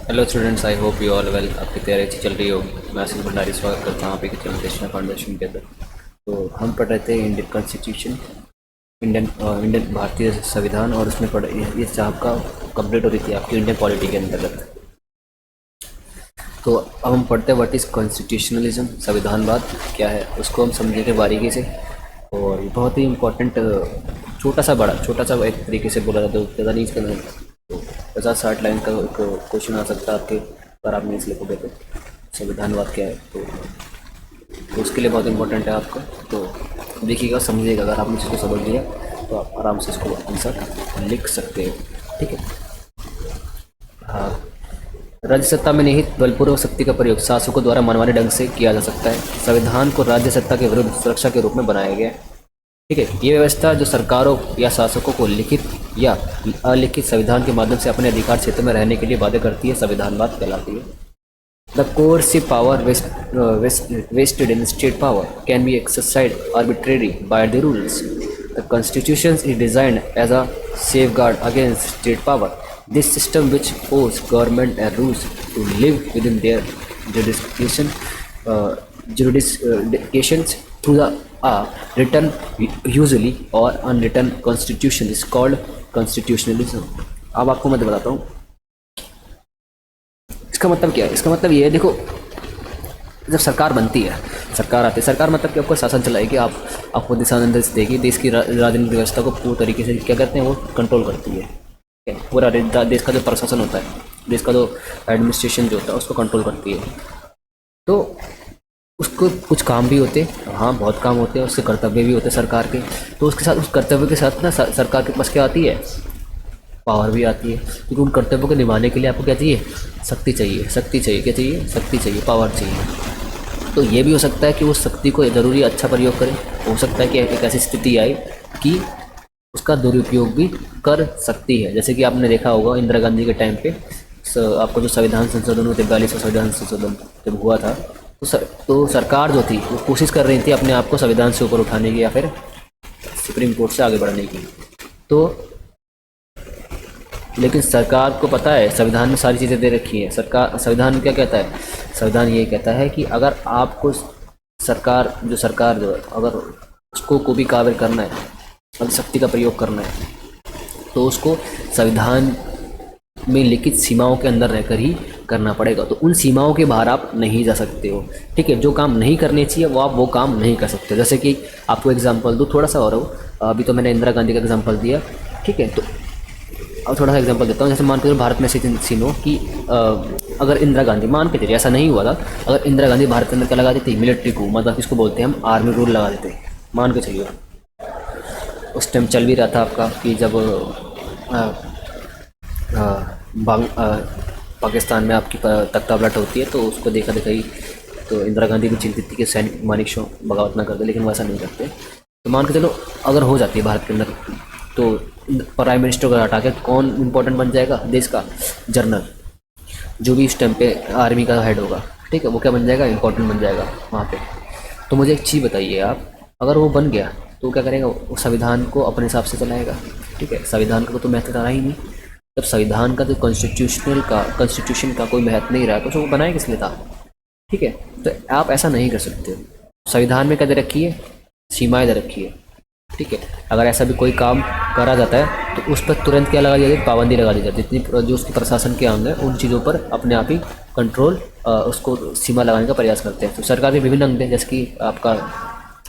Hello students, I hope you all well. आपकी तैयारी अच्छी चल रही होगी। मैं आशीष भंडारी स्वागत करता हूँ आपके किचन नेशनल फाउंडेशन के अंदर। तो हम पढ़ रहे थे इंडियन कॉन्स्टिट्यूशन, इंडियन भारतीय संविधान, और उसमें पढ़ ये साहब का कंप्लीट हो रही थी आपकी इंडियन पॉलिटी के अंतर्गत। तो अब हम पढ़ते हैं व्हाट इज़ कॉन्स्टिट्यूशनलिज्म, संविधानवाद क्या है, उसको हम समझेंगे बारीकी से। और ये बहुत ही इम्पोर्टेंट, छोटा सा एक तरीके से बोला जाता है, तो ज़्यादा नहीं इसका नहीं। तो 50-60 लाइन का एक क्वेश्चन आ सकता है आपके, अगर आप नहीं इस लिखोगे तो संविधानवाद क्या है। तो उसके लिए बहुत इंपॉर्टेंट है आपका। तो देखिएगा, समझिएगा। अगर आपने इसको समझ लिया तो आप आराम से इसको आंसर लिख सकते हो। ठीक है। हाँ, राज्य सत्ता में निहित बलपूर्वक शक्ति का प्रयोग शासकों द्वारा मनमाने ढंग से किया जा सकता है। संविधान को राज्य सत्ता के विरुद्ध सुरक्षा के रूप में बनाया गया है। ठीक है। ये व्यवस्था जो सरकारों या शासकों को लिखित या अलिखित संविधान के माध्यम से अपने अधिकार क्षेत्र में रहने के लिए बाध्य करती है, संविधानवाद कहलाती है। The coercive power vested in state power can be exercised arbitrarily by the rules. The Constitution is designed as a safeguard against state power. This system, which forces government and rules to live within their jurisdictions through the written, usually or unwritten constitution, is called constitutionalism. अब आपको मैं बताता हूँ इसका मतलब क्या है। इसका मतलब ये है, देखो, जब सरकार बनती है, सरकार आती है, सरकार मतलब कि आपको शासन चलाएगी, आपको दिशा निर्देश देगी, देश की राजनीतिक व्यवस्था को पूरी तरीके से क्या करते हैं, वो कंट्रोल करती है। पूरा देश का जो प्रशासन होता है, देश का जो एडमिनिस्ट्रेशन जो होता है, उसको कंट्रोल करती है। तो उसको कुछ काम भी होते हैं, हाँ बहुत काम होते हैं, उसके कर्तव्य भी होते हैं सरकार के। तो उसके साथ, उस कर्तव्य के साथ ना सरकार के पास क्या आती है, पावर भी आती है। क्योंकि उन कर्तव्यों को निभाने के लिए आपको क्या चाहिए, शक्ति चाहिए। शक्ति चाहिए, क्या चाहिए, शक्ति चाहिए, पावर चाहिए। तो ये भी हो सकता है कि उस शक्ति को ज़रूरी अच्छा प्रयोग करें, हो सकता है कि एक ऐसी स्थिति आए कि उसका दुरुपयोग भी कर सकती है। जैसे कि आपने देखा होगा इंदिरा गांधी के टाइम पे आपको जो संविधान संशोधन हुआ, 42वां संविधान संशोधन जब हुआ था, तो सरकार जो थी वो कोशिश कर रही थी अपने आप को संविधान से ऊपर उठाने की या फिर सुप्रीम कोर्ट से आगे बढ़ने की। तो लेकिन सरकार को पता है संविधान में सारी चीज़ें दे रखी है। सरकार, संविधान क्या कहता है, संविधान ये कहता है कि अगर आपको सरकार जो अगर उसको को भी काबिल करना है, अगर शक्ति का प्रयोग करना है, तो उसको संविधान में लिखित सीमाओं के अंदर रहकर ही करना पड़ेगा। तो उन सीमाओं के बाहर आप नहीं जा सकते हो। ठीक है। जो काम नहीं करने चाहिए वो आप वो काम नहीं कर सकते। जैसे कि आपको एग्जाम्पल दूँ थोड़ा सा, और अभी तो मैंने इंदिरा गांधी का एग्जाम्पल दिया। ठीक है। तो अब थोड़ा सा एग्जांपल देता हूँ। जैसे मान के चलो भारत में ऐसी सीन हो कि अगर इंदिरा गांधी, मान के चलिए ऐसा नहीं हुआ था, अगर इंदिरा गांधी भारत के अंदर क्या लगा देती, मिलिट्री को, मतलब इसको बोलते हैं हम आर्मी रूल लगा देते, मान के चलिए। उस टाइम चल भी रहा था आपका कि जब पाकिस्तान में आपकी तख्तापलट होती है, तो उसको देखा देखा ही तो इंदिरा गांधी भी चिंतित थी कि सैनिक मानेकशॉ बगावत ना कर दे, लेकिन वैसा नहीं करते। तो मान के चलो अगर हो जाती है भारत के अंदर, तो प्राइम मिनिस्टर को हटा के कौन इम्पोर्टेंट बन जाएगा देश का, जनरल, जो भी इस टाइम पे आर्मी का हेड होगा। ठीक है। वो क्या बन जाएगा, इम्पोर्टेंट बन जाएगा वहाँ पे। तो मुझे एक चीज़ बताइए आप, अगर वो बन गया तो क्या करेगा, वो संविधान को अपने हिसाब से चलाएगा। ठीक है। संविधान का तो महत्व रहा ही नहीं। जब संविधान का जो कॉन्स्टिट्यूशन का कोई महत्व नहीं रहा तो वो बनाया किस लिए था। ठीक है। तो आप ऐसा नहीं कर सकते। संविधान में क्या दे रखी है, सीमाएँ दे रखी है। ठीक है। अगर ऐसा भी कोई काम करा जाता है तो उस पर तुरंत क्या लगा जाती है, पाबंदी लगा दी जाती है। जितनी जो उसके प्रशासन के अंग है उन चीज़ों पर अपने आप ही कंट्रोल, उसको सीमा लगाने का प्रयास करते हैं। तो सरकार के विभिन्न अंग हैं, जैसे कि आपका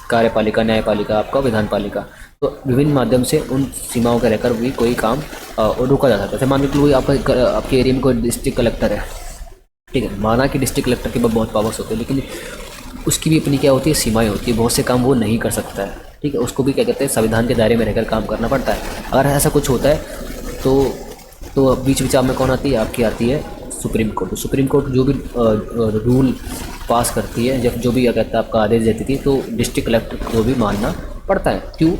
कार्यपालिका, न्यायपालिका, आपका विधानपालिका। तो विभिन्न माध्यम से उन सीमाओं के रहकर भी कोई काम रोका जा सकता है। जैसे मान के कोई आपके एरिया में कोई डिस्ट्रिक्ट कलेक्टर है। ठीक है। माना कि डिस्ट्रिक्ट कलेक्टर के पास बहुत पावर्स होते हैं, लेकिन उसकी भी अपनी क्या होती है, सीमाएँ होती है। बहुत से काम वो नहीं कर सकता है। ठीक है। उसको भी क्या कहते हैं, संविधान के दायरे में रहकर काम करना पड़ता है। अगर ऐसा कुछ होता है तो बीच विचार में कौन आती है, आपकी आती है सुप्रीम कोर्ट। तो सुप्रीम कोर्ट जो भी रूल पास करती है, जब जो भी क्या कहता है आपका आदेश देती थी, तो डिस्ट्रिक्ट कलेक्टर को भी मानना पड़ता है। क्यों,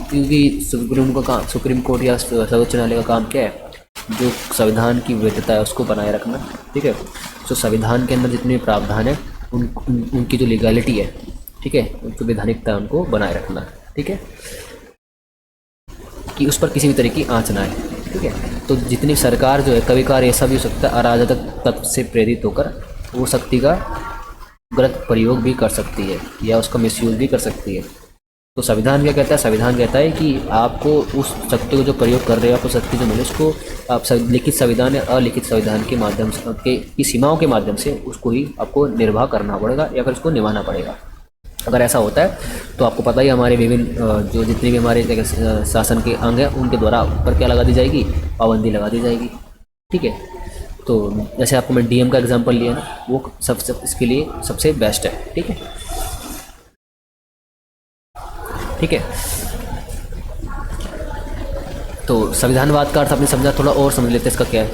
क्योंकि सुप्रीम कोर्ट या सर्वोच्च न्यायालय का काम क्या है, जो संविधान की वैधता है उसको बनाए रखना। ठीक है। तो संविधान के अंदर जितने प्रावधान है उनकी जो लीगैलिटी है, ठीक है, जो वैधानिकता है उनको बनाए रखना। ठीक है। कि उस पर किसी भी तरह की आँच ना आए। ठीक है। तो जितनी सरकार जो है, कभी कभार ऐसा भी हो सकता है अराजक तत्व से प्रेरित होकर वो शक्ति का गलत प्रयोग भी कर सकती है या उसका मिसयूज भी कर सकती है। तो संविधान क्या कहता है? संविधान कहता है कि आपको उस शक्ति को जो प्रयोग कर रहे हो, आपको शक्ति जो मिले उसको आप लिखित संविधान या अलिखित संविधान के माध्यम से की सीमाओं के माध्यम से उसको ही आपको निर्वाह करना पड़ेगा या फिर उसको निभाना पड़ेगा। अगर ऐसा होता है तो आपको पता ही हमारे विभिन्न जो जितने भी हमारे शासन के अंग हैं उनके द्वारा ऊपर क्या लगा दी जाएगी? पाबंदी लगा दी जाएगी। ठीक है। तो जैसे आपको मैं डीएम का एग्जांपल लिया ना, वो सब इसके लिए सबसे बेस्ट है। ठीक है, ठीक है। तो संविधानवाद का अर्थ आपने समझा, थोड़ा और समझ लेते हैं इसका क्या है।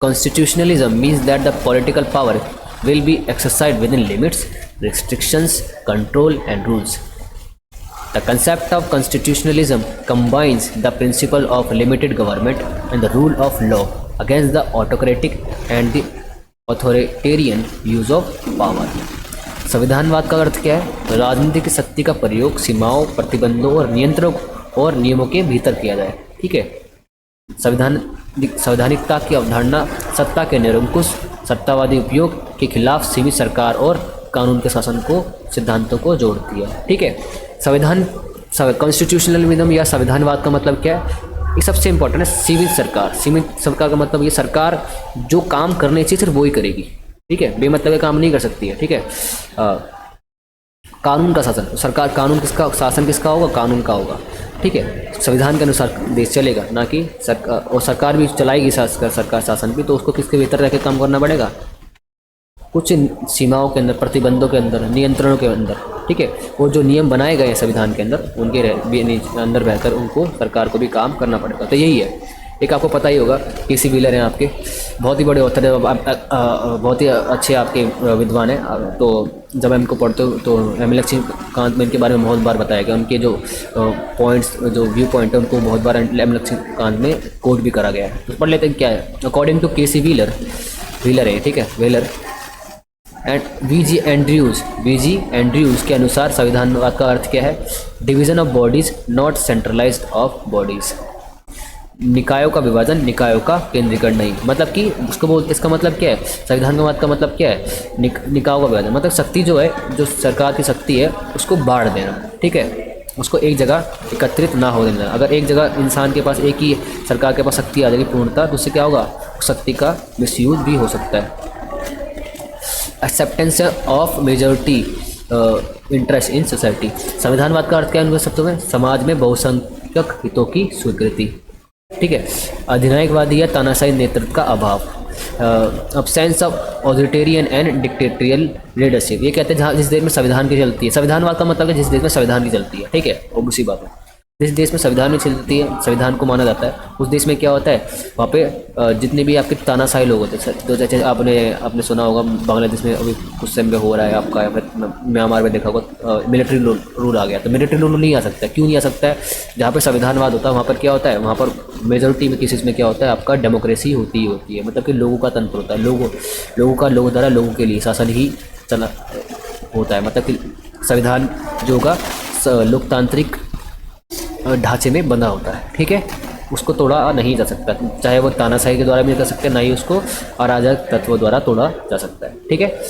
Constitutionalism means that the political power will be exercised within limits, restrictions, control and rules. The concept of constitutionalism combines the principle of limited government and the rule of law against the autocratic and the authoritarian use of power. संविधानवाद का अर्थ क्या है? राजनीतिक शक्ति का प्रयोग सीमाओं, प्रतिबंधों और नियंत्रणों और नियमों के भीतर किया जाए। ठीक है। संवैधानिकता की अवधारणा सत्ता के निरंकुश सत्तावादी उपयोग के खिलाफ सीमित सरकार और कानून के शासन को सिद्धांतों को जोड़ती है। ठीक है। कॉन्स्टिट्यूशनलिज्म या संविधानवाद का मतलब क्या है? ये सबसे इंपॉर्टेंट है सीमित सरकार। सीमित सरकार का मतलब ये सरकार जो काम करने चाहिए सिर्फ वो ही करेगी। ठीक है, बेमतलब काम नहीं कर सकती है। ठीक है। कानून का शासन, सरकार कानून किसका, शासन किसका होगा? कानून का होगा। ठीक है। संविधान के अनुसार देश चलेगा, ना कि सरकार, और सरकार भी चलाएगी सरकार शासन भी, तो उसको किसके भीतर रह के काम करना पड़ेगा? कुछ सीमाओं के अंदर, प्रतिबंधों के अंदर, नियंत्रणों के अंदर। ठीक है। वो जो नियम बनाए गए हैं संविधान के अंदर, उनके अंदर रहकर उनको सरकार को भी काम करना पड़ेगा। तो यही है। एक आपको पता ही होगा, केसी व्हीलर हैं आपके, बहुत ही बड़े ऑथर है, बहुत ही अच्छे आपके विद्वान हैं। तो जब इनको पढ़ते हो तो एम लक्ष्मीकांत में इनके बारे में बहुत बार बताया गया। उनके जो पॉइंट्स, जो व्यू पॉइंट है, उनको बहुत बार एम लक्ष्मीकांत में कोट भी करा गया है। तो पढ़ लेते हैं क्या है। अकॉर्डिंग टू केसी व्हीलर है, ठीक है, व्हीलर एंड वीजी एंड्रयूज के अनुसार संविधानवाद का अर्थ क्या है? Division of bodies not centralised of bodies. निकायों का विभाजन, निकायों का केंद्रीकरण नहीं। मतलब कि उसको बोलते, इसका मतलब क्या है? संविधानवाद का मतलब क्या है? निकायों का विभाजन मतलब शक्ति जो है, जो सरकार की शक्ति है, उसको बांट देना। ठीक है। उसको एक जगह एकत्रित ना हो देना। अगर एक जगह इंसान के पास, एक ही सरकार के पास शक्ति आ जाएगी पूर्णता, तो उससे क्या होगा? शक्ति का मिसयूज भी हो सकता है। Acceptance of majority interest in society. संविधानवाद का अर्थ क्या है उनके शब्दों में? समाज में बहुसंख्यक हितों की स्वीकृति। ठीक है। अधिनायकवादी या तानाशाही नेतृत्व का अभाव। Absence of authoritarian and dictatorial leadership. ये कहते हैं जहाँ जिस देश में संविधान की चलती है। संविधानवाद का मतलब है जिस देश में संविधान की चलती है। ठीक है, वो सी बात है। जिस देश में संविधान में चलती है, संविधान को माना जाता है, उस देश में क्या होता है? वहाँ पे जितने भी आपके तानाशाही लोग होते हैं, तो जैसे आपने सुना होगा बांग्लादेश में अभी कुछ समय हो रहा है आपका, म्यांमार में देखा होगा मिलिट्री रूल आ गया। तो मिलिट्री रूल नहीं आ सकता। क्यों नहीं आ सकता है? जहाँ पर संविधानवाद होता है वहाँ पर क्या होता है? वहाँ पर मेजोरिटी में केसेस में क्या होता है? आपका डेमोक्रेसी होती है। मतलब कि लोगों का तंत्र होता है। लोगों द्वारा लोगों के लिए शासन ही चला होता है। मतलब कि संविधान जो होगा लोकतांत्रिक ढांचे में बंधा होता है। ठीक है। उसको तोड़ा नहीं जा सकता, चाहे वो तानाशाही के द्वारा भी कर सकते हैं, ना ही उसको अराजक तत्वों द्वारा तोड़ा जा सकता है। ठीक है।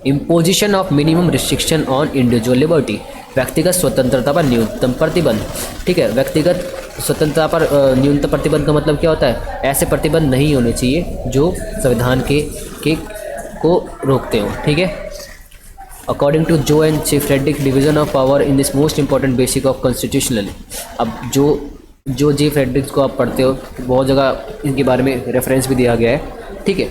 Imposition of minimum restriction on individual liberty. व्यक्तिगत स्वतंत्रता पर न्यूनतम प्रतिबंध। ठीक है। व्यक्तिगत स्वतंत्रता पर न्यूनतम प्रतिबंध का मतलब क्या होता है? ऐसे प्रतिबंध नहीं होने चाहिए जो संविधान के को रोकते हो। ठीक है। अकॉर्डिंग टू जो एंड ची Friedrich, division of power in this most important basic of constitutional. अब जो जी फ्रेडरिक्स को आप पढ़ते हो, बहुत जगह इनके बारे में रेफरेंस भी दिया गया है। ठीक है।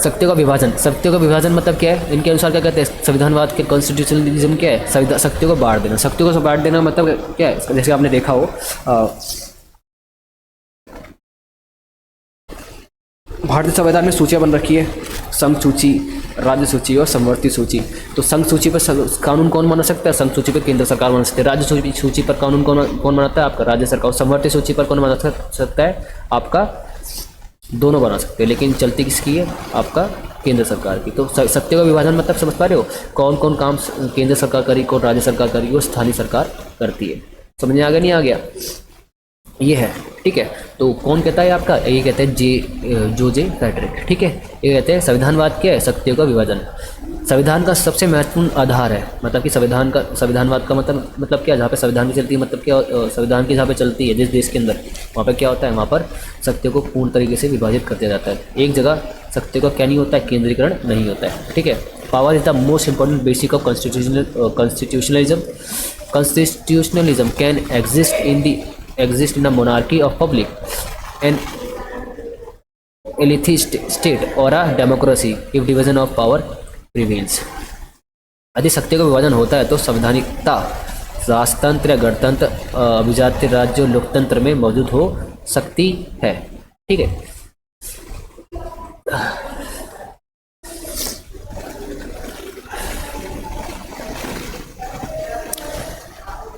शक्तियों का विभाजन मतलब क्या है? इनके अनुसार क्या कहते हैं? संविधानवाद के कॉन्स्टिट्यूशनलिज्म क्या है? शक्तियों को बांट देना। शक्तियों को बांट देना मतलब क्या है? जैसे आपने देखा हो भारतीय संविधान में सूचियाँ बन रखी है, संघ सूची, राज्य सूची और समवर्ती सूची। तो संघ सूची पर कानून कौन बना सकता है? संघ सूची पर केंद्र सरकार बना सकती है। राज्य सूची पर कानून कौन बनाता है? आपका राज्य सरकार। समवर्ती सूची पर कौन बना सकता है? आपका दोनों बना सकते हैं, लेकिन चलती किसकी है? आपका केंद्र सरकार की। तो सत्य का विभाजन मतलब समझ पा रहे हो? कौन कौन काम केंद्र सरकार करी, कौन राज्य सरकार करी, वो स्थानीय सरकार करती है। समझ में आ गया? नहीं आ गया? ये है। ठीक है। तो कौन कहता है आपका, ये कहते हैं जोजे फ्रेडरिक, ठीक है। ये कहते हैं संविधानवाद क्या है, शक्तियों का विभाजन संविधान का सबसे महत्वपूर्ण आधार है। मतलब कि संविधानवाद का मतलब क्या, जहाँ पे संविधान की चलती है, मतलब क्या संविधान की जहाँ पे चलती है जिस देश के अंदर, वहाँ पे क्या होता है, वहाँ पर शक्तियों को पूर्ण तरीके से विभाजित कर दिया जाता है। एक जगह शक्तियों का क्या नहीं होता है, केंद्रीकरण नहीं होता है, ठीक है। Power is the most important basic of constitutionalism. Constitutionalism can exist in a monarchy of public, an elitist state, or a democracy if division of power prevails. यदि शक्तियों का विभाजन होता है तो संवैधानिकता राजतंत्र या गणतंत्र, अभिजात्य राज्य और लोकतंत्र में मौजूद हो सकती है, ठीक है।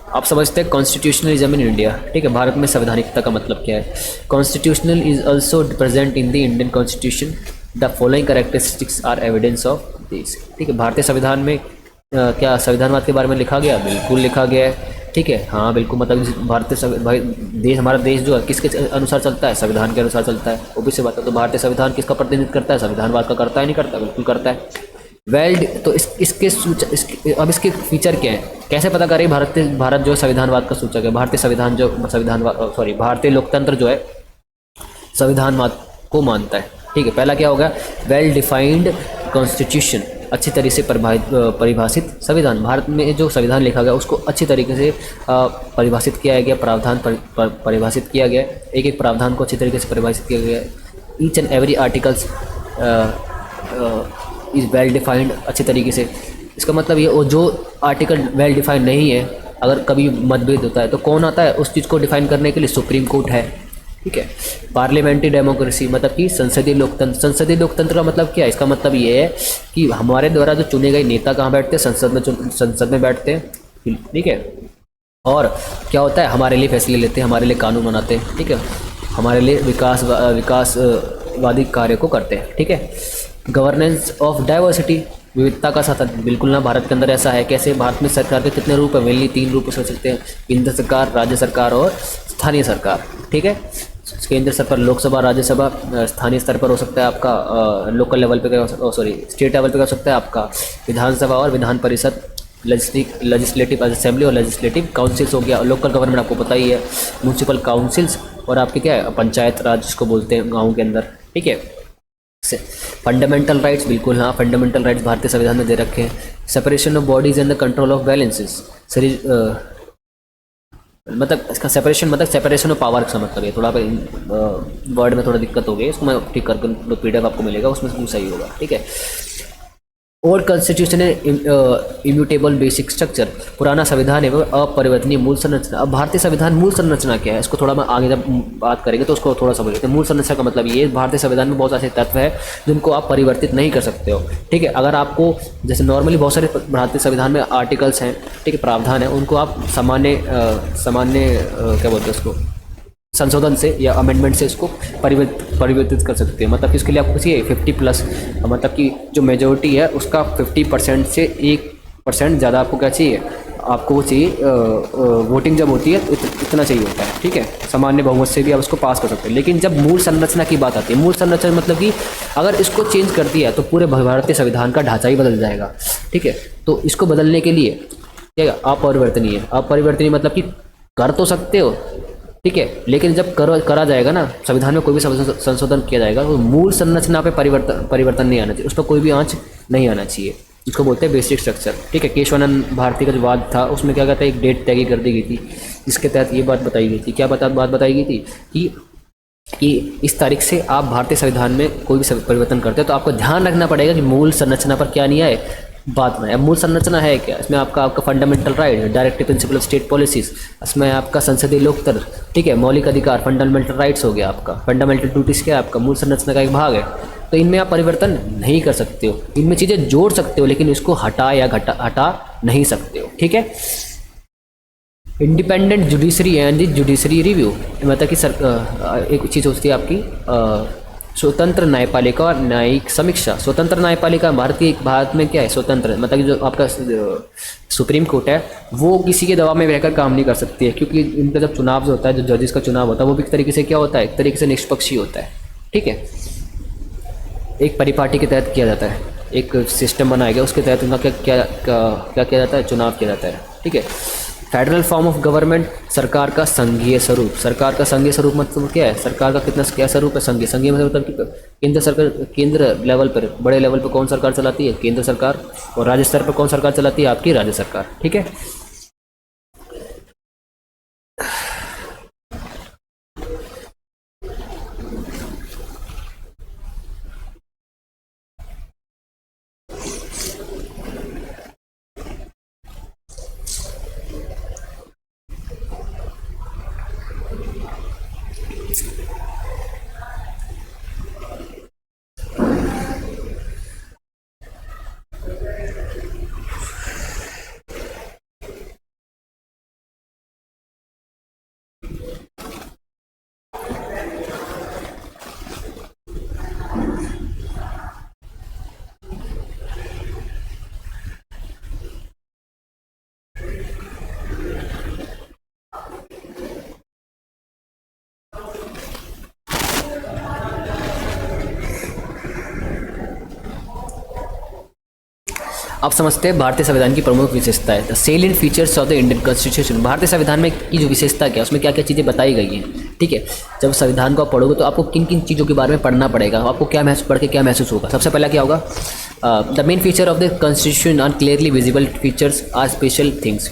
आप समझते हैं कॉन्स्टिट्यूशनलिज्म इन इंडिया, ठीक है। भारत में संवैधानिकता का मतलब क्या है। Constitutional is also present in the Indian constitution. The following characteristics are evidence of this, ठीक है। भारतीय संविधान में क्या संविधानवाद के बारे में लिखा गया, बिल्कुल लिखा गया है, ठीक है। हाँ बिल्कुल, मतलब भारतीय देश, हमारा देश जो है किसके अनुसार चलता है, संविधान के अनुसार चलता है। वो भी से बात है, तो भारतीय संविधान किसका प्रतिनिधित्व करता है, संविधानवाद का करता है, नहीं करता, बिल्कुल करता है। तो इसके फीचर क्या है, कैसे पता करें भारत जो संविधानवाद का सूचक है। भारतीय लोकतंत्र जो है संविधानवाद को मानता है, ठीक है। पहला क्या होगा, वेल डिफाइंड कॉन्स्टिट्यूशन, अच्छी तरीके से परिभाषित संविधान। भारत में जो संविधान लिखा गया उसको अच्छी तरीके से परिभाषित किया गया, प्रावधान परिभाषित किया गया, एक एक प्रावधान को अच्छी तरीके से परिभाषित किया गया। Each and every articles is well defined, अच्छे तरीके से। इसका मतलब ये, वो जो आर्टिकल वेल डिफाइंड नहीं है, अगर कभी मतभेद होता है तो कौन आता है उस चीज़ को डिफाइन करने के लिए, सुप्रीम कोर्ट है, ठीक है। पार्लियामेंट्री डेमोक्रेसी, मतलब कि संसदीय लोकतंत्र। संसदीय लोकतंत्र का मतलब क्या है, इसका मतलब ये है कि हमारे द्वारा जो चुने गए नेता कहाँ बैठते हैं, संसद में बैठते हैं, ठीक है। और क्या होता है, हमारे लिए फैसले लेते हैं, हमारे लिए कानून बनाते हैं, ठीक है, हमारे लिए विकासवादी कार्य को करते हैं, ठीक है। गवर्नेंस ऑफ डाइवर्सिटी, विविधता का साथ, बिल्कुल ना, भारत के अंदर ऐसा है। कैसे, भारत में सरकार के कितने रूप है, मेनली 3 रूप हो सकते हैं, केंद्र सरकार, राज्य सरकार और स्थानीय सरकार, ठीक है। केंद्र स्तर पर लोकसभा, राज्यसभा, स्थानीय स्तर पर हो सकता है आपका लोकल लेवल पे, स्टेट लेवल पे हो सकता है आपका विधानसभा और विधान परिषद, लेजिस्लेटिव असेंबली और लेजिस्लेटिव काउंसिल्स हो गया। लोकल गवर्नमेंट आपको पता ही है, म्यूनसिपल काउंसिल्स, और आपके क्या है, पंचायत राज जिसको बोलते हैं गाँव के अंदर, ठीक है। फंडामेंटल राइट्स, बिल्कुल हाँ, फंडामेंटल राइट्स भारतीय संविधान में दे रखे हैं। Separation of bodies and the control of balances, मतलब इसका सेपरेशन ऑफ पावर का मतलब है, थोड़ा वर्ड में थोड़ा दिक्कत हो गई, इसको मैं ठीक करके PDF आपको मिलेगा, उसमें सही होगा, ठीक है। ओल्ड कॉन्स्टिट्यूशन है इम्यूटेबल बेसिक स्ट्रक्चर, पुराना संविधान एवं अपरिवर्तनीय मूल संरचना। अब भारतीय संविधान मूल संरचना क्या है, इसको थोड़ा मैं आगे जब बात करेंगे तो उसको थोड़ा समझ लेते हैं। मूल संरचना का मतलब ये, भारतीय संविधान में बहुत सारे तत्व है जिनको आप परिवर्तित नहीं कर सकते हो, ठीक है। अगर आपको, जैसे नॉर्मली बहुत सारे भारतीय संविधान में आर्टिकल्स हैं, ठीक है, प्रावधान है, उनको आप सामान्य क्या बोलते हैं उसको, संशोधन से या अमेंडमेंट से इसको परिवर्तित कर सकते हैं। मतलब कि इसके लिए आपको चाहिए 50+, मतलब कि जो मेजोरिटी है उसका 50% से 1% ज़्यादा आपको क्या चाहिए, आपको वो चाहिए, वोटिंग जब होती है तो इतना चाहिए होता है, ठीक है। सामान्य बहुमत से भी आप उसको पास कर सकते हैं। लेकिन जब मूल संरचना की बात आती है, मूल संरचना मतलब कि अगर इसको चेंज कर दिया तो पूरे भारतीय संविधान का ढांचा ही बदल जाएगा, ठीक है। तो इसको बदलने के लिए क्या, अपरिवर्तनीय मतलब कि कर तो सकते हो, ठीक है, लेकिन जब करा जाएगा ना, संविधान में कोई भी संशोधन किया जाएगा तो मूल संरचना पे परिवर्तन नहीं आना चाहिए, उस पर कोई भी आंच नहीं आना चाहिए। इसको बोलते हैं बेसिक स्ट्रक्चर, ठीक है। केशवानंद भारती का जो वाद था उसमें क्या कहता है, एक डेट तय कर दी गई थी, जिसके तहत ये बात बताई गई थी, क्या बात बताई गई थी कि इस तारीख से आप भारतीय संविधान में कोई भी परिवर्तन करते हैं तो आपको ध्यान रखना पड़ेगा कि मूल संरचना पर क्या नहीं आए, बात में। अब मूल संरचना है क्या, इसमें आपका fundamental right, directive principle of state policies, इसमें आपका संसदीय लोकतंत्र, ठीक है, मौलिक अधिकार, फंडामेंटल राइट्स हो गया आपका, फंडामेंटल ड्यूटीज क्या है आपका, मूल संरचना का एक भाग है। तो इनमें आप परिवर्तन नहीं कर सकते हो, इनमें चीज़ें जोड़ सकते हो लेकिन इसको हटा नहीं सकते हो, ठीक है। Independent judiciary and judiciary review, मतलब कि एक चीज़ होती है आपकी स्वतंत्र न्यायपालिका और न्यायिक समीक्षा। स्वतंत्र न्यायपालिका भारत में क्या है, स्वतंत्र मतलब जो आपका सुप्रीम कोर्ट है वो किसी के दबाव में रहकर काम नहीं कर सकती है, क्योंकि इनका जब चुनाव जो होता है, जो जजेस का चुनाव होता है वो भी एक तरीके से क्या होता है, एक तरीके से निष्पक्ष ही होता है। ठीक है, एक परिपाटी के तहत किया जाता है, एक सिस्टम बनाया गया उसके तहत उनका क्या किया जाता है, चुनाव किया जाता है। ठीक है, फेडरल फॉर्म ऑफ गवर्नमेंट, सरकार का संघीय स्वरूप। सरकार का संघीय स्वरूप मतलब क्या है, सरकार का क्या स्वरूप है, संघीय मतलब कि केंद्र सरकार, केंद्र लेवल पर, बड़े लेवल पर कौन सरकार चलाती है, केंद्र सरकार, और राज्य स्तर पर कौन सरकार चलाती है, आपकी राज्य सरकार। ठीक है, अब समझते हैं भारतीय संविधान की प्रमुख विशेषताएं, the salient features of the Indian constitution. भारतीय संविधान में की जो विशेषता क्या, उसमें क्या क्या चीज़ें बताई गई हैं। ठीक है, जब संविधान को आप पढ़ोगे तो आपको किन किन चीज़ों के बारे में पढ़ना पड़ेगा, आपको क्या महसूस पढ़ के क्या महसूस होगा। सबसे पहला क्या होगा, the main feature of the constitution are clearly visible features are special things.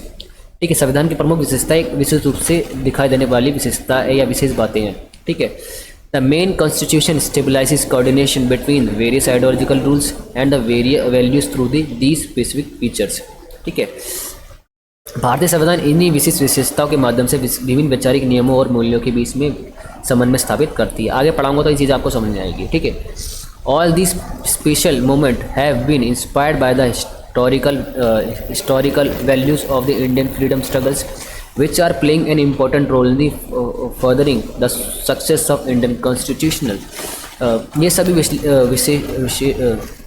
ठीक है, संविधान की प्रमुख विशेषताएं विशेष रूप से दिखाई देने वाली विशेषता या विशेष बातें हैं। ठीक है, the main constitution stabilises coordination between various ideological rules and the values through these specific features. ठीक है, भारतीय संविधान इन्हीं विशिष्ट विशेषताओं के माध्यम से विभिन्न वैचारिक नियमों और मूल्यों के बीच में समन्वय स्थापित करती है। आगे पढ़ाऊंगा तो ये चीज़ आपको समझ में आएगी। ठीक है, all this special moment have been inspired by the historical values of the Indian freedom struggles, which are playing an important role in the furthering the success of Indian constitutional। ये सभी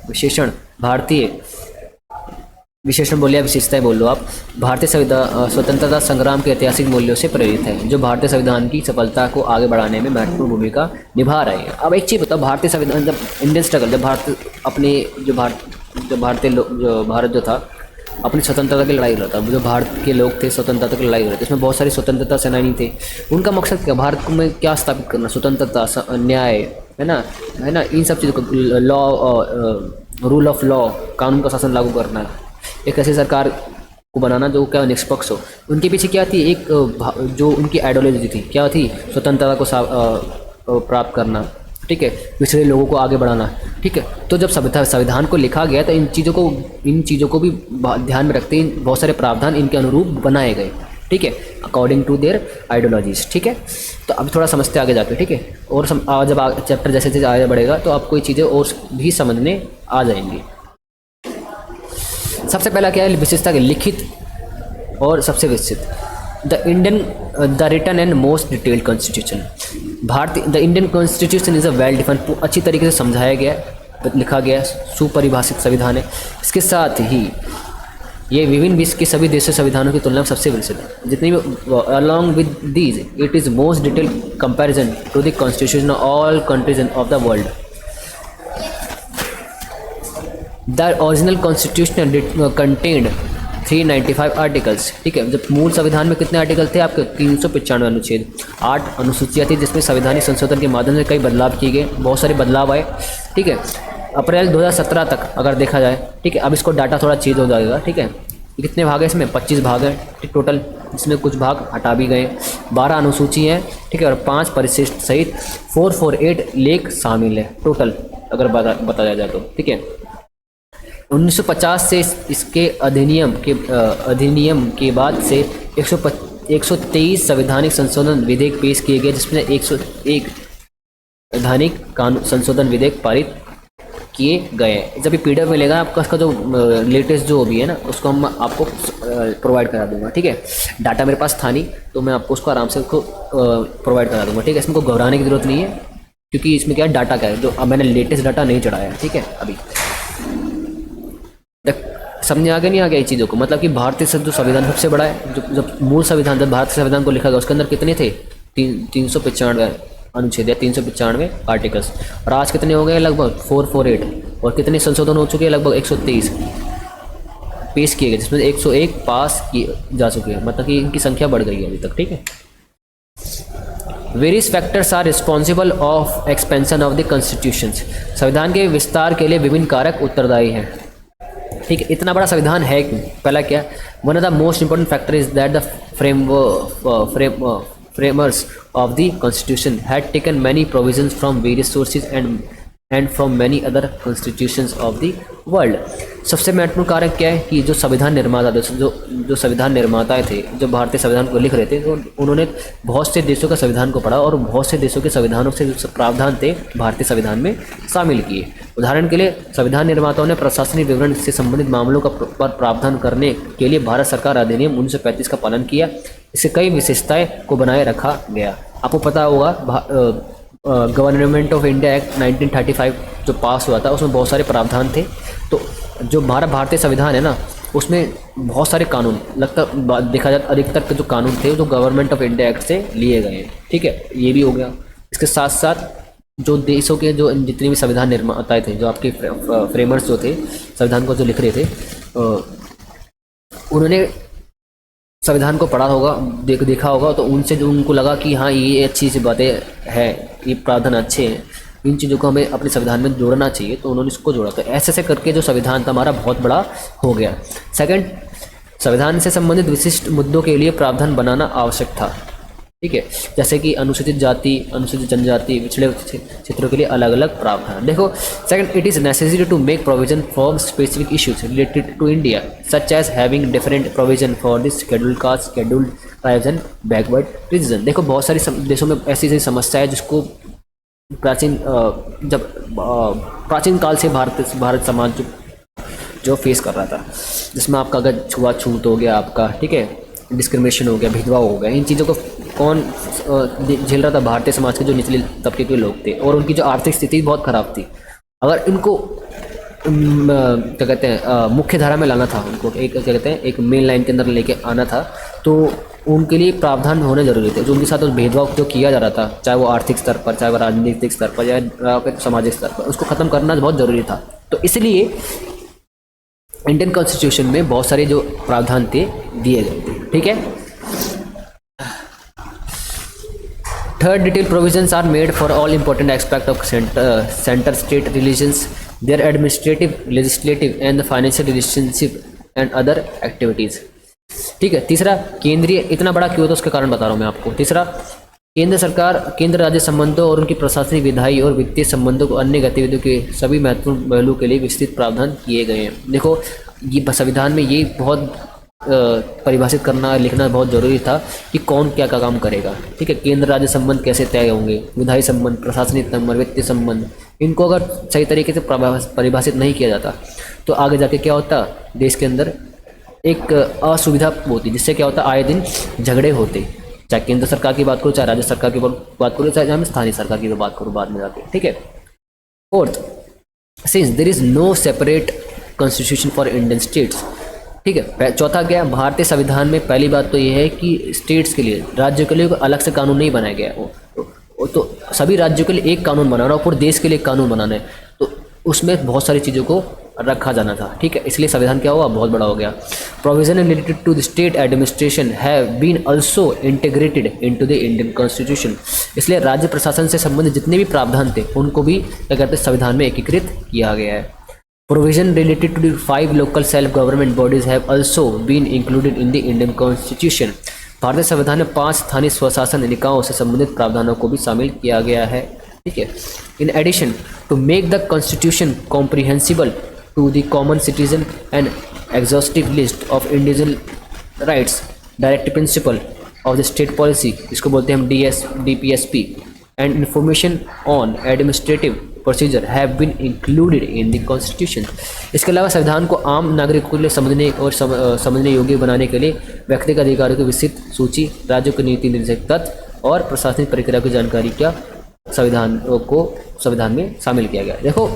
विशेषण भारतीय विशेषण बोलिए, विशेषताएं बोल लो आप, भारतीय स्वतंत्रता संग्राम के ऐतिहासिक मूल्यों से प्रेरित है, जो भारतीय संविधान की सफलता को आगे बढ़ाने में महत्वपूर्ण भूमिका निभा रहे हैं। अब एक चीज़ बताओ, भारतीय संविधान जब इंडियन स्ट्रगल, जब भारत जो था अपनी स्वतंत्रता की लड़ाई लड़ रहा था, जो भारत के लोग थे स्वतंत्रता की लड़ाई लड़ रहे थे, इसमें बहुत सारी स्वतंत्रता सेनानी थे। उनका मकसद क्या, भारत में क्या स्थापित करना, स्वतंत्रता, न्याय, है ना, इन सब चीज़ों को, लॉ, रूल ऑफ लॉ, कानून का शासन लागू करना, एक ऐसी सरकार को बनाना जो क्या निष्पक्ष हो। उनके पीछे क्या थी, एक जो उनकी आइडियोलॉजी थी, क्या थी, स्वतंत्रता को प्राप्त करना। ठीक है, पिछड़े लोगों को आगे बढ़ाना। ठीक है, तो जब संविधान को लिखा गया तो इन चीज़ों को भी ध्यान में रखते हैं, बहुत सारे प्रावधान इनके अनुरूप बनाए गए। ठीक है, अकॉर्डिंग टू देयर आइडियोलॉजीज। ठीक है, तो अब थोड़ा समझते आगे जाके। ठीक है, और जब चैप्टर जैसे जैसे आगे बढ़ेगा तो आपको ये चीज़ें और भी समझने आ जाएंगी। सबसे पहला क्या है, विशेषता के लिखित और सबसे विस्तृत, the written and most detailed constitution. The Indian constitution is a well defined, अच्छी तरीके से समझाया गया, लिखा गया, सुपरिभाषित संविधान है। इसके साथ ही ये विभिन्न विश्व के सभी देशों संविधानों की तुलना में सबसे विकसित है। जितनी भी along with these it is most detailed comparison to the constitution of all countries of the world. The original constitution contained 395 articles. ठीक है, जब मूल संविधान में कितने आर्टिकल थे आपके, 395 अनुच्छेद, 8 अनुसूचियाँ थी, जिसमें संवैधानिक संशोधन के माध्यम से कई बदलाव किए गए, बहुत सारे बदलाव आए। ठीक है, अप्रैल 2017 तक अगर देखा जाए। ठीक है, अब इसको डाटा थोड़ा चेंज हो जाएगा। ठीक है, कितने भाग है इसमें, 25 भाग हैं टोटल, जिसमें कुछ भाग हटा भी गए, 12 अनुसूची हैं। ठीक है, और 5 परिशिष्ट सहित 448 लेख शामिल है टोटल अगर बताया जाए तो। ठीक है, 1950 से इसके अधिनियम के बाद से 123 संवैधानिक संशोधन विधेयक पेश किए गए, जिसमें 101 संवैधानिक कानून संशोधन विधेयक पारित किए गए। जब ये PDF मिलेगा आपका, उसका जो लेटेस्ट जो भी है ना, उसको हम आपको प्रोवाइड करा दूंगा। ठीक है, डाटा मेरे पास था नहीं तो मैं आपको उसको आराम से प्रोवाइड करा दूंगा। ठीक है, इसमें कोई घबराने की जरूरत नहीं है। क्योंकि इसमें क्या है, डाटा क्या है, जो अब मैंने लेटेस्ट डाटा नहीं चढ़ाया है, ठीक है। अभी समझ आ गया नहीं आ गया ये चीज़ों को, मतलब कि भारतीय जो संविधान सबसे बड़ा है, जो जब मूल संविधान, जब भारतीय संविधान को लिखा गया उसके अंदर कितने थे, 395 अनुच्छेद या 395 आर्टिकल्स, और आज कितने हो गए, लगभग 448, और कितने संशोधन हो चुके हैं, लगभग 123 पेश किए गए, जिसमें 101 पास किए जा चुके हैं, मतलब कि इनकी संख्या बढ़ गई है अभी तक, ठीक है। Various factors are responsible of expansion of the constitutions, संविधान के विस्तार के लिए विभिन्न कारक उत्तरदायी हैं, ठीक है। इतना बड़ा संविधान है क्यों, पहला क्या, one of the most important factor is that the framers of the constitution had taken many provisions from various sources and from many other constitutions of the world। सबसे महत्वपूर्ण कारक क्या है कि जो संविधान निर्माता थे, जो संविधान निर्माता थे, जो भारतीय संविधान को लिख रहे थे, तो उन्होंने बहुत से देशों का संविधान को पढ़ा और बहुत से देशों के संविधानों से जो प्रावधान थे भारतीय संविधान में शामिल किए। उदाहरण के लिए संविधान निर्माताओं ने प्रशासनिक विवरण से संबंधित मामलों का प्रावधान करने के लिए भारत सरकार अधिनियम 1935 का पालन किया। इससे कई विशेषताएं को बनाए रखा गया। आपको पता होगा गवर्नमेंट ऑफ इंडिया एक्ट 1935 जो पास हुआ था, उसमें बहुत सारे प्रावधान थे। तो जो भारतीय संविधान है ना, उसमें बहुत सारे कानून, लगता देखा जाए अधिकतर के जो कानून थे जो गवर्नमेंट ऑफ इंडिया एक्ट से लिए गए हैं, ठीक है। ये भी हो गया। इसके साथ साथ जो देशों के जो जितने भी संविधान निर्माताएं थे, जो आपके फ्रेमर्स जो थे, संविधान को जो लिख रहे थे, उन्होंने संविधान को पढ़ा होगा, देखा होगा, तो उनसे जो उनको लगा कि हाँ ये अच्छी सी बातें हैं, ये प्रावधान अच्छे हैं, इन चीज़ों को हमें अपने संविधान में जोड़ना चाहिए, तो उन्होंने इसको जोड़ा। तो ऐसे करके जो संविधान था हमारा बहुत बड़ा हो गया। सेकंड, संविधान से संबंधित विशिष्ट मुद्दों के लिए प्रावधान बनाना आवश्यक था, ठीक है। जैसे कि अनुसूचित जाति, अनुसूचित जनजाति, पिछड़े क्षेत्रों के लिए अलग अलग प्रावधान। देखो, second, it is necessary to make provision for specific issues related to India such as having different provision for this scheduled caste, scheduled tribes and backward region. देखो, बहुत सारी देशों में ऐसी समस्या है जिसको प्राचीन काल से भारत समाज जो फेस कर रहा था, जिसमें आपका अगर छुआछूत हो गया आपका, ठीक है, डिस्क्रिमिनेशन हो गया, भेदभाव हो गया, इन चीज़ों को कौन झेल रहा था, भारतीय समाज के जो निचले तबके के लोग थे, और उनकी जो आर्थिक स्थिति बहुत ख़राब थी। अगर इनको क्या कहते हैं मुख्य धारा में लाना था, उनको एक क्या कहते हैं एक मेन लाइन के अंदर लेके आना था, तो उनके लिए प्रावधान होने जरूरी थे। जो उनके साथ उस भेदभाव जो किया जा रहा था, चाहे वो आर्थिक स्तर पर, चाहे वो राजनीतिक स्तर पर, या सामाजिक स्तर पर, उसको ख़त्म करना बहुत ज़रूरी था। तो इसलिए इंडियन कॉन्स्टिट्यूशन में बहुत सारे जो प्रावधान थे दिए गए थे, ठीक है। Third, detail provisions are made for all important aspect of centre state relations, their administrative, legislative and financial relationship and other activities, ठीक है। तीसरा, केंद्रीय, इतना बड़ा क्यों, तो उसके कारण बता रहा हूँ मैं आपको। तीसरा, केंद्र सरकार, केंद्र राज्य संबंधों और उनकी प्रशासनिक, विधायी और वित्तीय संबंधों को अन्य गतिविधियों के सभी महत्वपूर्ण पहलू के लिए विस्तृत प्रावधान किए गए हैं। देखो, ये संविधान में ये बहुत परिभाषित करना, लिखना बहुत ज़रूरी था कि कौन क्या काम करेगा, ठीक है। केंद्र राज्य संबंध कैसे तय होंगे, विधायी संबंध, प्रशासनिक संबंध, वित्तीय संबंध, इनको अगर सही तरीके से परिभाषित नहीं किया जाता तो आगे जाके क्या होता, देश के अंदर एक असुविधा होती, जिससे क्या होता, आए दिन झगड़े होते, चाहे केंद्र सरकार की बात करूँ, चाहे राज्य सरकार की बात करूँ, चाहे हम स्थानीय सरकार की बात करूँ बाद में जाके, ठीक है। Fourth, since there is no separate constitution for Indian states, ठीक है। चौथा क्या, भारतीय संविधान में पहली बात तो ये है कि स्टेट्स के लिए, राज्यों के लिए अलग से कानून नहीं बनाया गया है। तो सभी राज्यों के लिए एक कानून बनाना और पूरे देश के लिए एक कानून बनाना है, तो उसमें बहुत सारी चीज़ों को रखा जाना था, ठीक है। इसलिए संविधान क्या हुआ, बहुत बड़ा हो गया। Provision related to the state administration have been also integrated into the Indian constitution, इसलिए राज्य प्रशासन से संबंधित जितने भी प्रावधान थे उनको भी क्या कहते हैं संविधान में एकीकृत किया गया है। Provision related to the 5 local self government bodies have also been included in the Indian constitution, भारतीय संविधान में 5 स्थानीय स्वशासन निकायों से संबंधित प्रावधानों को भी शामिल किया गया है, ठीक है। In addition, to make the constitution comprehensible to the common citizen and exhaustive list of individual rights, directive principle of the state policy, इसको बोलते हैं हम DPSP, and information on administrative procedure have been included in the constitution। इसके अलावा संविधान को आम नागरिकों के लिए समझने और समझने योग्य बनाने के लिए व्यक्तिगत अधिकारों की विस्तृत सूची, राज्यों के नीति निर्देशक तत्व और प्रशासनिक प्रक्रिया की जानकारी का संविधान में शामिल किया गया। देखो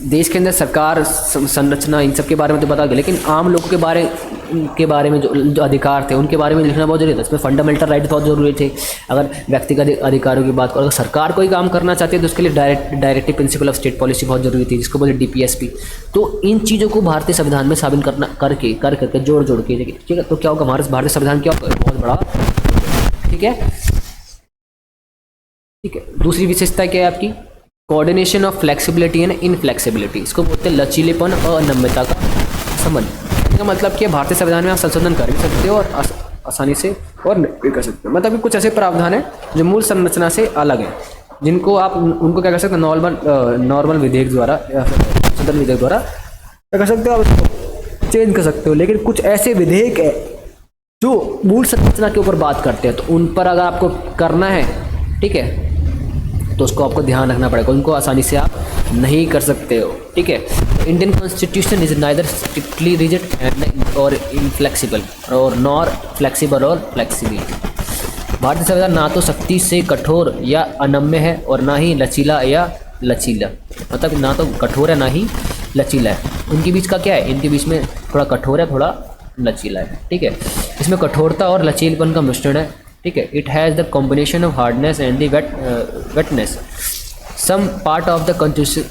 देश के अंदर सरकार संरचना इन सब के बारे में तो पता गया, लेकिन आम लोगों के बारे में जो अधिकार थे उनके बारे में लिखना बहुत जरूरी था। इसमें फंडामेंटल राइट बहुत जरूरी थे। अगर व्यक्तिगत अधिकारों की बात करो, अगर सरकार कोई काम करना चाहती है तो उसके लिए directive principle of state policy बहुत जरूरी थी, जिसको बोले DPSP। तो इन चीज़ों को भारतीय संविधान में शामिल करके जोड़ के, ठीक है, तो क्या होगा, हमारे भारतीय संविधान क्या होगा, बहुत बड़ा, ठीक है। दूसरी विशेषता क्या है आपकी, coordination of flexibility and inflexibility. इसको बोलते हैं लचीलेपन और अनम्यता का संबंध। इसका मतलब कि भारतीय संविधान में आप संशोधन कर भी सकते हो और आसानी से और नहीं कर सकते हो। मतलब कि कुछ ऐसे प्रावधान हैं जो मूल संरचना से अलग हैं, जिनको आप उनको क्या कर सकते हो, नॉर्मल विधेयक द्वारा या संशोधन विधेयक द्वारा क्या कर सकते हो, आप उसको चेंज कर सकते हो। लेकिन कुछ ऐसे विधेयक है जो मूल संरचना के ऊपर बात करते हैं, तो उन पर अगर आपको करना है, ठीक है, तो उसको आपको ध्यान रखना पड़ेगा, उनको आसानी से आप नहीं कर सकते हो, ठीक है। Indian constitution is neither strictly rigid and और इनफ्लेक्सिबल और नॉर फ्लेक्सिबल और फ्लेक्सिबल। भारतीय संविधान ना तो सख्ती से कठोर या अनम्य है और ना ही लचीला या लचीला, मतलब ना तो कठोर है ना ही लचीला है। उनके बीच का क्या है, इनके बीच में थोड़ा कठोर है थोड़ा लचीला है, ठीक है। इसमें कठोरता और लचीलपन का मिश्रण है, ठीक है। It has the combination of hardness and the wetness. Some part of the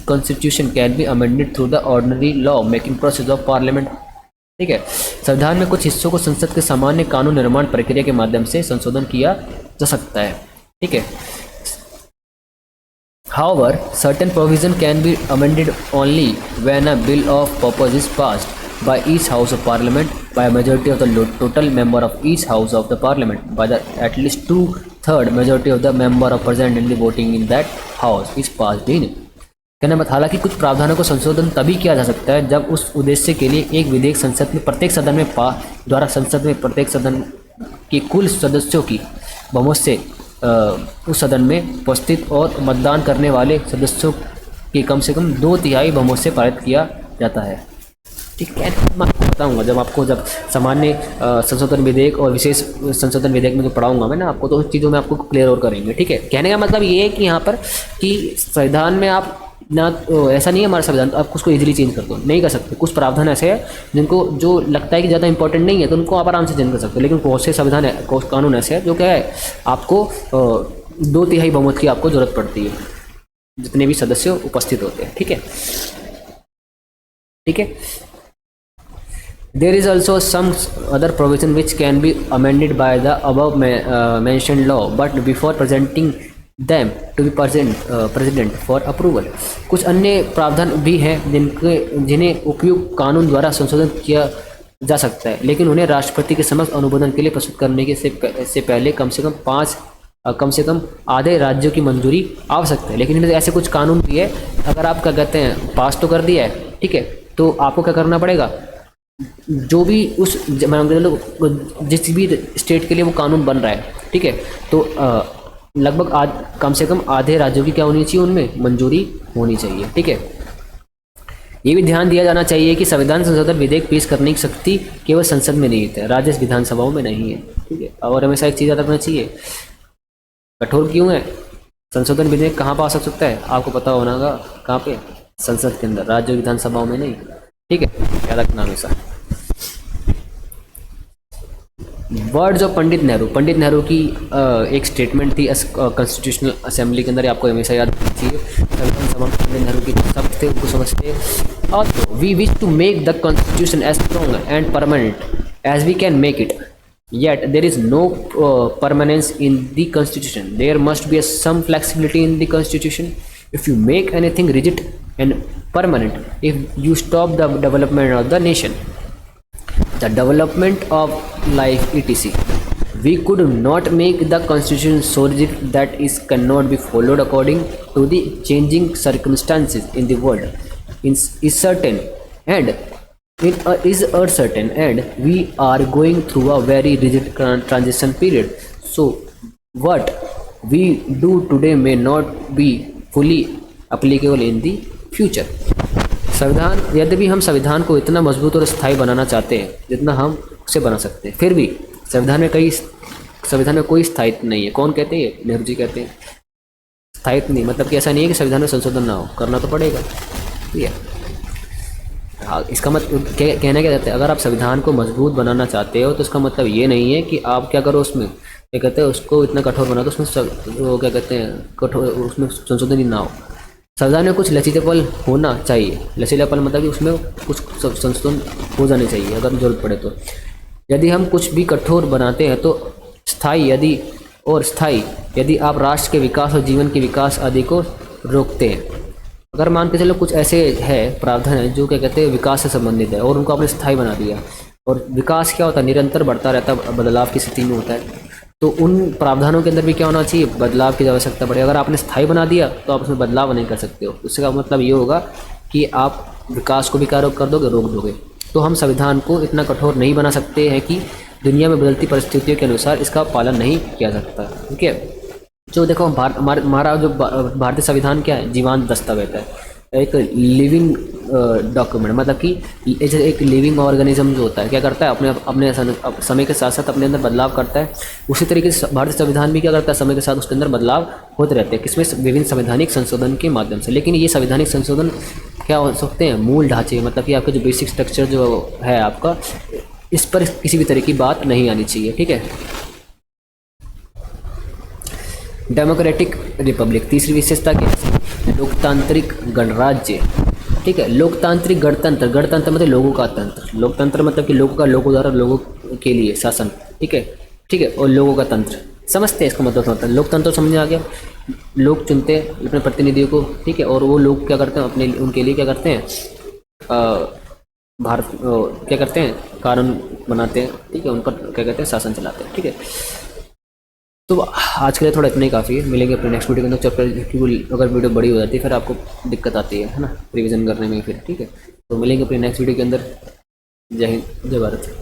constitution can be amended through the ordinary law making process of parliament, ठीक है। संविधान में कुछ हिस्सों को संसद के सामान्य कानून निर्माण प्रक्रिया के माध्यम से संशोधन किया जा सकता है, ठीक है। However, certain provision can be amended only when a bill of purpose is passed by each house of parliament by a majority of the total member of each house of the parliament by the at least 2/3 majority of the member of present in the voting in that house is passed in। कहना मत, हालांकि कुछ प्रावधानों को संशोधन तभी किया जा सकता है जब उस उद्देश्य के लिए एक विधेयक संसद में प्रत्येक सदन में संसद में प्रत्येक सदन के कुल सदस्यों की बहुमत से उस सदन में उपस्थित और मतदान करने वाले सदस्यों के कम से कम 2/3 बहुमत से पारित किया जाता है, ठीक है। मैं आपको बताऊंगा जब सामान्य संशोधन विधेयक और विशेष संशोधन विधेयक में जो पढ़ाऊंगा मैं ना आपको, तो उन चीज़ों में आपको क्लियर और करेंगे, ठीक है। कहने का मतलब ये है कि यहाँ पर कि संविधान में आप ना ऐसा नहीं है हमारा संविधान तो आप उसको इजीली चेंज कर दो, नहीं कर सकते। कुछ प्रावधान ऐसे हैं जिनको जो लगता है कि ज़्यादा इंपॉर्टेंट नहीं है तो उनको आप आराम से चेंज कर सकते हो, लेकिन बहुत से संविधान है, कानून ऐसे है जो क्या है आपको 2/3 बहुमत की आपको ज़रूरत पड़ती है जितने भी सदस्य उपस्थित होते हैं, ठीक है, ठीक है। There is also some other provision which can be amended by the above mentioned law, but before presenting them to be president for approval। कुछ अन्य प्रावधान भी हैं जिन्हें उपयुक्त कानून द्वारा संशोधन किया जा सकता है, लेकिन उन्हें राष्ट्रपति के समक्ष अनुमोदन के लिए प्रस्तुत करने के से पहले कम से कम आधे राज्यों की मंजूरी आवश्यक है। लेकिन इनमें ऐसे कुछ कानून भी है, अगर आप क्या कहते हैं पास तो कर दिया है, ठीक है, तो आपको क्या करना पड़ेगा, जो भी उस जिस भी स्टेट के लिए वो कानून बन रहा है, ठीक है, तो लगभग कम से कम आधे राज्यों की क्या होनी चाहिए, उनमें मंजूरी होनी चाहिए, ठीक है। ये भी ध्यान दिया जाना चाहिए कि संविधान संशोधन विधेयक पेश करने की शक्ति केवल संसद में नहीं है, राज्य विधानसभाओं में नहीं है, ठीक है। और हमेशा एक चीज़ याद रखना चाहिए, कठोर क्यों है, संशोधन विधेयक कहाँ पास हो सकता है आपको पता होना होगा, कहाँ पे, संसद के अंदर, राज्य विधानसभाओं में नहीं, ठीक है, याद रखना हमेशा। वर्ड्स ऑफ पंडित नेहरू की एक स्टेटमेंट थी कॉन्स्टिट्यूशनल असेंबली के अंदर, आपको हमेशा याद रखनी चाहिए। संविधान सभा में पंडित नेहरू की शब्द थे उनको समझते। Also we wish to make the constitution as strong and permanent as we can make it, yet there is no permanence in the constitution, there must be some flexibility in the constitution. If you make anything rigid and permanent, if you stop the development of the nation, the development of life etc. We could not make the constitution so rigid that it cannot be followed according to the changing circumstances in the world is certain and we are going through a very rigid transition period, so what we do today may not be fully applicable in the future। संविधान, यद्यपि हम संविधान को इतना मजबूत और स्थायी बनाना चाहते हैं जितना हम उसे बना सकते हैं, फिर भी संविधान में कोई स्थायित्व नहीं है। कौन कहते हैं, नेहरू जी कहते हैं। स्थायित्व नहीं, मतलब कि ऐसा नहीं है कि संविधान में संशोधन ना हो, करना तो पड़ेगा। ठीक है, हाँ, इसका मतलब कहना क्या जाता है, अगर आप संविधान को मजबूत बनाना चाहते हो तो इसका मतलब ये नहीं है कि आप क्या करो उसमें, क्या कहते हैं, उसको इतना कठोर बना दो उसमें वो क्या कहते हैं कठोर, उसमें संशोधन ही ना हो। संविधान में कुछ लचीलेपन होना चाहिए। लचीलापन मतलब कि उसमें कुछ संशोधन हो जाने चाहिए अगर जरूरत पड़े तो। यदि हम कुछ भी कठोर बनाते हैं तो स्थायी यदि आप राष्ट्र के विकास और जीवन के विकास आदि को रोकते हैं। अगर मान के चलो कुछ ऐसे है प्रावधान है जो क्या कहते हैं विकास से संबंधित है और उनको आपने स्थायी बना दिया, और विकास क्या होता है, निरंतर बढ़ता रहता है, बदलाव की स्थिति में होता है, तो उन प्रावधानों के अंदर भी क्या होना चाहिए, बदलाव की आवश्यकता पड़े। अगर आपने स्थायी बना दिया तो आप उसमें बदलाव नहीं कर सकते हो। उसका मतलब ये होगा कि आप विकास को भी क्या कर दोगे, रोक दोगे। तो हम संविधान को इतना कठोर नहीं बना सकते हैं कि दुनिया में बदलती परिस्थितियों के अनुसार इसका पालन नहीं किया सकता। ठीक है, जो देखो हमारा जो भारतीय संविधान क्या है, जीवंत दस्तावेज है, एक लिविंग डॉक्यूमेंट, मतलब कि एक लिविंग ऑर्गेनिज्म जो होता है क्या करता है, अपने समय के साथ साथ अपने अंदर बदलाव करता है। उसी तरीके से भारतीय संविधान भी क्या करता है, समय के साथ उसके अंदर बदलाव होते रहते हैं, किसमें, विभिन्न संवैधानिक संशोधन के माध्यम से। लेकिन ये संवैधानिक संशोधन क्या हो सकते हैं, मूल ढांचे, मतलब कि आपका जो बेसिक स्ट्रक्चर जो है आपका, इस पर किसी भी तरह की बात नहीं आनी चाहिए। ठीक है, डेमोक्रेटिक रिपब्लिक, तीसरी विशेषता क्या है, लोकतांत्रिक गणराज्य। ठीक है, लोकतांत्रिक गणतंत्र, गणतंत्र मतलब लोगों का तंत्र, लोकतंत्र मतलब कि लोगों का, लोगों द्वारा लोगों के लिए शासन। ठीक है, ठीक है, और लोगों का तंत्र समझते हैं, इसका मतलब होता है लोकतंत्र समझ में आ गया। लोग चुनते हैं अपने प्रतिनिधियों को, ठीक है, और वो लोग क्या करते हैं, अपने उनके लिए क्या करते हैं, क्या करते हैं, कानून बनाते हैं। ठीक है, उन पर क्या कहते हैं, शासन चलाते हैं। ठीक है, तो आज के लिए थोड़ा इतना ही काफ़ी है। मिलेंगे अपने नेक्स्ट वीडियो के अंदर, चैप्टर अगर वीडियो बड़ी हो जाती है फिर आपको दिक्कत आती है ना रिवीजन करने में फिर। ठीक है, तो मिलेंगे अपने नेक्स्ट वीडियो के अंदर। जय हिंद, जय भारत।